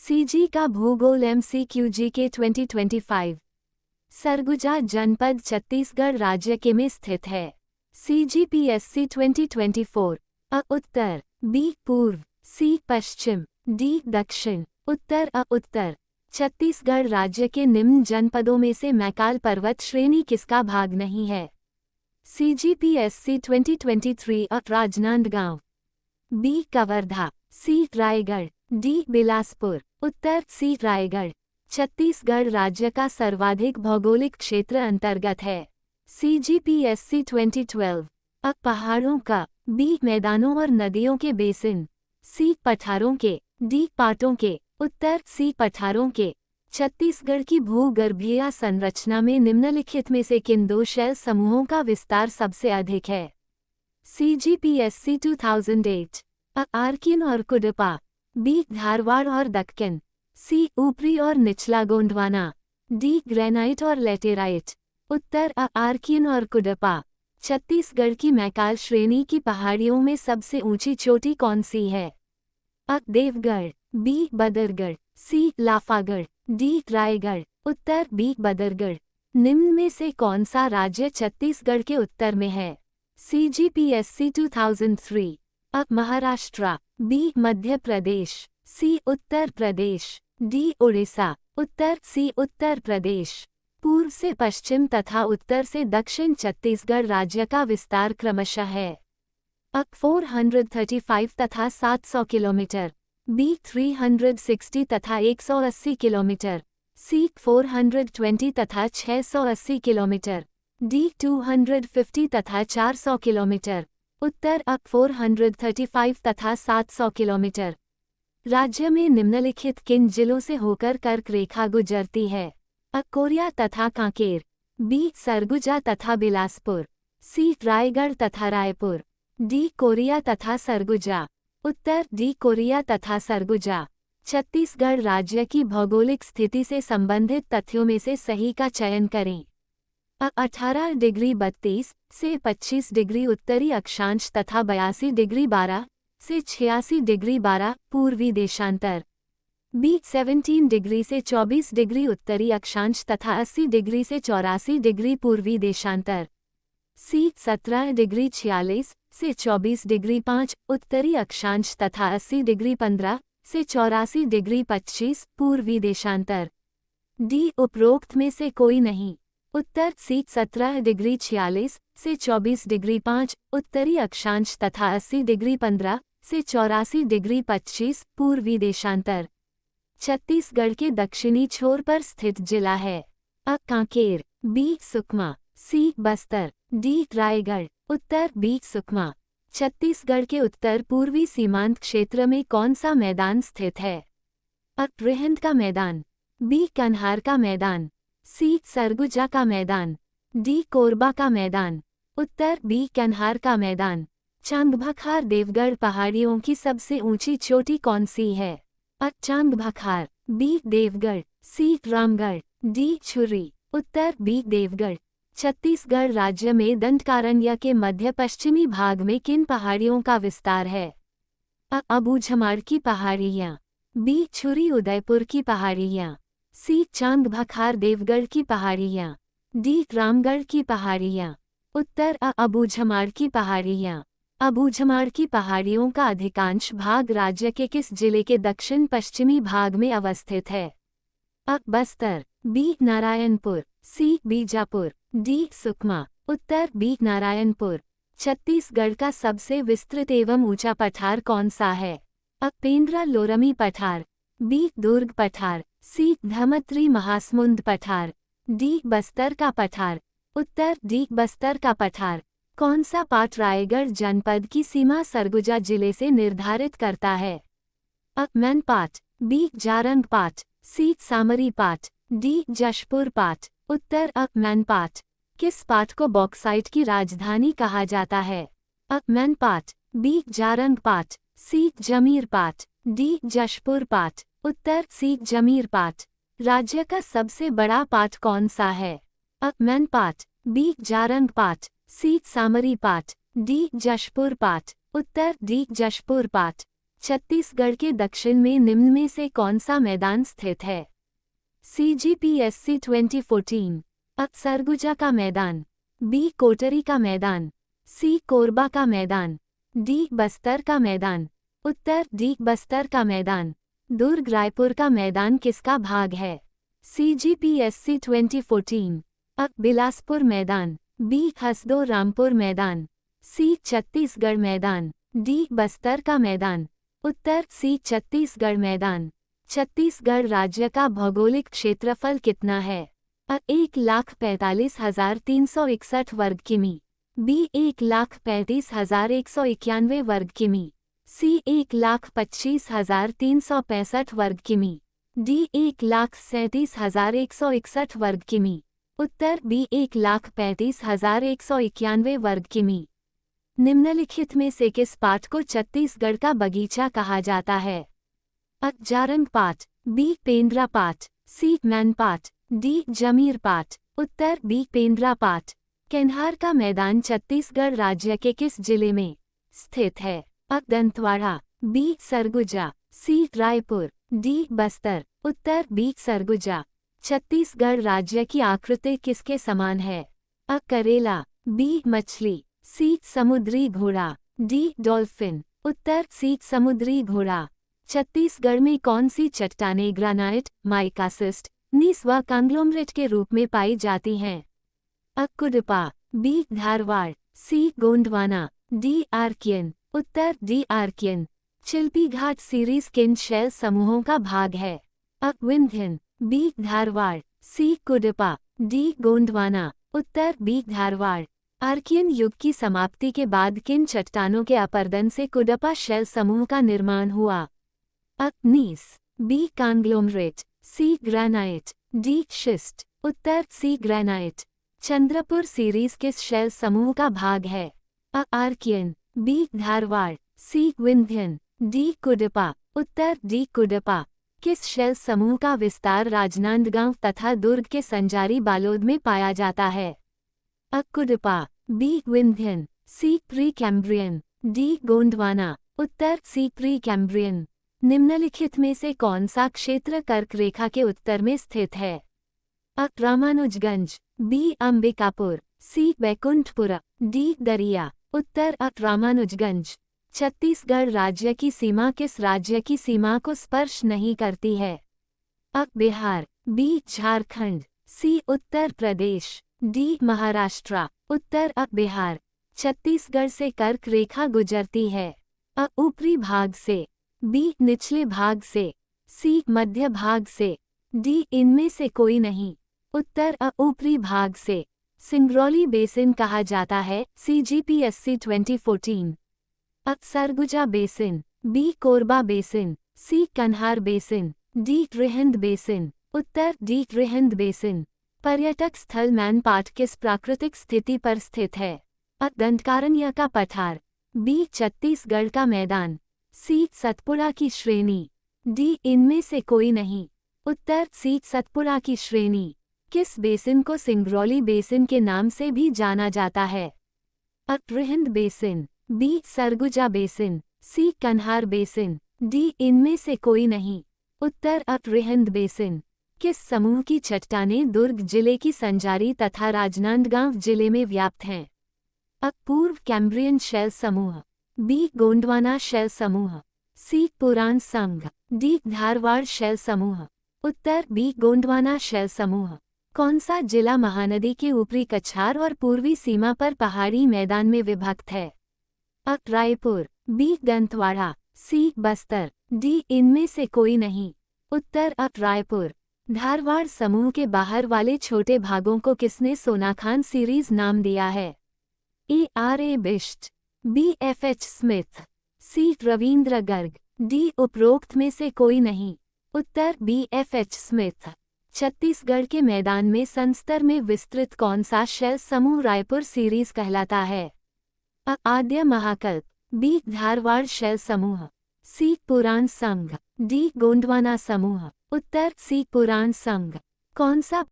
CG का भूगोल MCQG के 2025। सरगुजा जनपद छत्तीसगढ़ राज्य के में स्थित है। CGPSC 2024। अ उत्तर, बी पूर्व, सी पश्चिम, डी दक्षिण, उत्तर। अ उत्तर। छत्तीसगढ़ राज्य के निम्न जनपदों में से मैकाल पर्वत श्रेणी किसका भाग नहीं है? CGPSC 2023। अ राजनांदगांव, बी कवर्धा, सी रायगढ़, डी बिलासपुर, उत्तर। सी रायगढ़ छत्तीसगढ़ राज्य का सर्वाधिक भौगोलिक क्षेत्र अंतर्गत है। CGPSC 2012। अ पहाड़ों का, बी मैदानों और नदियों के बेसिन, सी पठारों के, डी पाटों के, उत्तर। सी पठारों के छत्तीसगढ़ की भूगर्भीय संरचना में निम्नलिखित में से किन दो शैल समूहों का विस्तार सबसे अधिक है? CGPSC 2008। अ आर्किन और कुडपा, बी धारवाड़ और दक्कन, सी ऊपरी और निचला गोंडवाना, डी ग्रेनाइट और लेटेराइट, उत्तर। अ आर्किन और कुडपा छत्तीसगढ़ की मैकाल श्रेणी की पहाड़ियों में सबसे ऊंची चोटी कौन सी है? अ देवगढ़, बी बदरगढ़, सी लाफागढ़, डी रायगढ़, उत्तर। बी बदरगढ़ निम्न में से कौन सा राज्य छत्तीसगढ़ के उत्तर में है? CGPSC 2003। अ महाराष्ट्र, बी मध्य प्रदेश, सी उत्तर प्रदेश, डी उड़ीसा, उत्तर। सी उत्तर प्रदेश पूर्व से पश्चिम तथा उत्तर से दक्षिण छत्तीसगढ़ राज्य का विस्तार क्रमशः है। अ 435 तथा 700 किलोमीटर, बी 360 तथा 180 किलोमीटर, सी 420 तथा 680 किलोमीटर, डी 250 तथा 400 किलोमीटर, उत्तर। अ 435 तथा 700 किलोमीटर राज्य में निम्नलिखित किन जिलों से होकर कर्क रेखा गुजरती है? अ कोरिया तथा कांकेर, बी सरगुजा तथा बिलासपुर, सी रायगढ़ तथा रायपुर, डी कोरिया तथा सरगुजा, उत्तर। डी कोरिया तथा सरगुजा छत्तीसगढ़ राज्य की भौगोलिक स्थिति से संबंधित तथ्यों में से सही का चयन करें। अ 18 डिग्री 32 से 25 डिग्री उत्तरी अक्षांश तथा 82 डिग्री 12 से 86 डिग्री 12 पूर्वी देशांतर, बी 17 डिग्री से 24 डिग्री उत्तरी अक्षांश तथा 80 डिग्री से 84 डिग्री पूर्वी देशांतर, सी 17 डिग्री 46 से 24 डिग्री 5 उत्तरी अक्षांश तथा 80 डिग्री 15 से 84 डिग्री 25 पूर्वी देशांतर, डी उपरोक्त में से कोई नहीं, उत्तर। सी 17 डिग्री 46 से 24 डिग्री 5 उत्तरी अक्षांश तथा 80 डिग्री 15 से 84 डिग्री 25 पूर्वी देशांतर छत्तीसगढ़ के दक्षिणी छोर पर स्थित जिला है। अ कांकेर, बी सुकमा, सी बस्तर, डी रायगढ़, उत्तर। बी सुकमा छत्तीसगढ़ के उत्तर पूर्वी सीमांत क्षेत्र में कौन सा मैदान स्थित है? अ रिहंद का मैदान, बी कन्हार का मैदान, सी सरगुजा का मैदान, डी कोरबा का मैदान, उत्तर। बी कन्हार का मैदान चांदबखार देवगढ़ पहाड़ियों की सबसे ऊंची चोटी कौन सी है? अ चांदबखार, बी देवगढ़, सी रामगढ़, डी छुरी, उत्तर। बी देवगढ़ छत्तीसगढ़ राज्य में दंडकारण्य के मध्य पश्चिमी भाग में किन पहाड़ियों का विस्तार है? अ अबूझमाड़ की पहाड़ियाँ, बी छुरी उदयपुर की पहाड़ियाँ, सी चांदबखार देवगढ़ की पहाड़ियाँ, डी रामगढ़ की पहाड़ियाँ, उत्तर। अ अबूझमाड़ की पहाड़ियाँ अबूझमाड़ की पहाड़ियों का अधिकांश भाग राज्य के किस जिले के दक्षिण पश्चिमी भाग में अवस्थित है? अ बस्तर, बी नारायणपुर, सी बीजापुर, डी सुकमा, उत्तर। बी नारायणपुर छत्तीसगढ़ का सबसे विस्तृत एवं ऊंचा पठार कौन सा है? अ पेंड्रा लोरमी पठार, बी दुर्ग पठार, सी धमत्री महासमुंद पठार, डी बस्तर का पठार, उत्तर। डी बस्तर का पठार कौन सा पाठ रायगढ़ जनपद की सीमा सरगुजा जिले से निर्धारित करता है? अ मैनपाट, बी जारंग पाट, सी सामरी पाट, डी जशपुर पाट, उत्तर। अ मैनपाट किस पाट को बॉक्साइट की राजधानी कहा जाता है? अ मैनपाट, बी जारंग पाट, सी जमीर पाट, डी जशपुर पाट, उत्तर। सी जमीर पाट राज्य का सबसे बड़ा पाट कौन सा है? अ मैनपाट, बी जारंग पाट, सी सामरी पाट, डी जशपुर पाट, उत्तर। डी जशपुर पाट छत्तीसगढ़ के दक्षिण में निम्न में से कौन सा मैदान स्थित है? CGPSC 2014। अ सरगुजा का मैदान, बी कोटरी का मैदान, सी कोरबा का मैदान, डी बस्तर का मैदान। उत्तर डी बस्तर का मैदान। दुर्ग रायपुर का मैदान किसका भाग है? CGPSC 2014। अ बिलासपुर मैदान, बी हसदो रामपुर मैदान, सी छत्तीसगढ़ मैदान, डी बस्तर का मैदान। उत्तर सी छत्तीसगढ़ मैदान। छत्तीसगढ़ राज्य का भौगोलिक क्षेत्रफल कितना है? अ 1,45,361 वर्ग किमी, बी 1,35,191 वर्ग किमी, सी 1,25,365 वर्ग किमी, डी 1,37,161 वर्ग किमी। उत्तर बी 1,35,191 वर्ग किमी। निम्नलिखित में से किस पाठ को छत्तीसगढ़ का बगीचा कहा जाता है? अ जारंग पाठ, बी पेंड्रा पाठ, सी मैन पाठ, डी जमीर पाठ। उत्तर बी पेंड्रा पाठ। केन्हार का मैदान छत्तीसगढ़ राज्य के किस जिले में स्थित है? अ दंतेवाड़ा, बी सरगुजा, सी रायपुर, डी बस्तर। उत्तर बी सरगुजा। छत्तीसगढ़ राज्य की आकृति किसके समान है? अ करेला, बी मछली, सी समुद्री घोड़ा, डी डॉल्फिन। उत्तर सी समुद्री घोड़ा। छत्तीसगढ़ में कौन सी चट्टानें ग्रानाइट, माइकासिस्ट, नीस व कांग्लोमरेट के रूप में पाई जाती हैं? अ कुडपा, बी धारवाड़, सी गोंडवाना, डी आर्कियन। उत्तर डी आर्कियन। चिल्पी घाट सीरीज किन शैल समूहों का भाग है? अ विंध्यन, बी धारवाड़, सी कुडपा, डी गोंडवाना। उत्तर बी धारवाड़। आर्कियन युग की समाप्ति के बाद किन चट्टानों के अपर्दन से कुडपा शैल समूह का निर्माण हुआ? अ नीस, बी कांग्लोमरेट, सी ग्रेनाइट, डी शिस्ट। उत्तर सी ग्रेनाइट। चंद्रपुर सीरीज किस शैल समूह का भाग है? अ आर्कियन, बी धारवाड़, सी विंध्यन, डी कुडपा। उत्तर डी कुडपा। किस शैल समूह का विस्तार राजनांदगांव तथा दुर्ग के संजारी बालोद में पाया जाता है? अ Cuddapah, B Vindhyan, C pre Cambrian, D Gondwana. उत्तर सी प्री कैम्ब्रियन। निम्नलिखित में से कौन सा क्षेत्र कर्क रेखा के उत्तर में स्थित है? अ रामानुजगंज, बी अंबिकापुर, सी बैकुंठपुरा, डी दरिया। उत्तर अ रामानुजगंज। छत्तीसगढ़ राज्य की सीमा किस राज्य की सीमा को स्पर्श नहीं करती है? अ बिहार, बी झारखंड, सी उत्तर प्रदेश, डी महाराष्ट्र। उत्तर अ बिहार। छत्तीसगढ़ से कर्क रेखा गुजरती है? अ ऊपरी भाग से, बी निचले भाग से, सी मध्य भाग से, डी इनमें से कोई नहीं। उत्तर अ ऊपरी भाग से। सिंगरौली बेसिन कहा जाता है? CGPSC 2014। अ Surguja basin, B Korba basin, C Kanhar basin, D Rihand basin. उत्तर डी रिहिंद बेसिन। पर्यटक स्थल मैनपाट किस प्राकृतिक स्थिति पर स्थित है? अ दंडकारण्य का पठार, बी छत्तीसगढ़ का मैदान, सी सतपुड़ा की श्रेणी, डी इनमें से कोई नहीं। उत्तर सी सतपुड़ा की श्रेणी। किस बेसिन को सिंगरौली बेसिन के नाम से भी जाना जाता है? अ रिहिंद basin, B Surguja basin, C Kanhar basin, D इनमें से कोई नहीं। उत्तर अ रिहिंद बेसिन। किस समूह की चट्टानें दुर्ग जिले की संजारी तथा राजनांदगांव जिले में व्याप्त हैं? अ पूर्व कैम्ब्रियन शैल समूह, बी गोंडवाना शैल समूह, सी पुराण संघ, डी धारवाड़ शैल समूह। उत्तर बी गोंडवाना शैल समूह। कौन सा जिला महानदी के ऊपरी कछार और पूर्वी सीमा पर पहाड़ी मैदान में विभक्त है? अ रायपुर, बी दंतेवाड़ा, सी बस्तर, डी इनमें से कोई नहीं। उत्तर अ रायपुर। धारवाड़ समूह के बाहर वाले छोटे भागों को किसने सोनाखान सीरीज नाम दिया है? A R A Bisht, B F H Smith, C Ravindra Garg, D उपरोक्त में से कोई नहीं। उत्तर B F H Smith. Chhattisgarh के मैदान में संस्तर में विस्तृत कौन सा शैल समूह रायपुर सीरीज कहलाता है? अ आद्य महाकल्प, बी धारवाड़ शैल समूह, सी पुराण संघ, डी गोंडवाना समूह। उत्तर सी पुराण संघ। कौन सा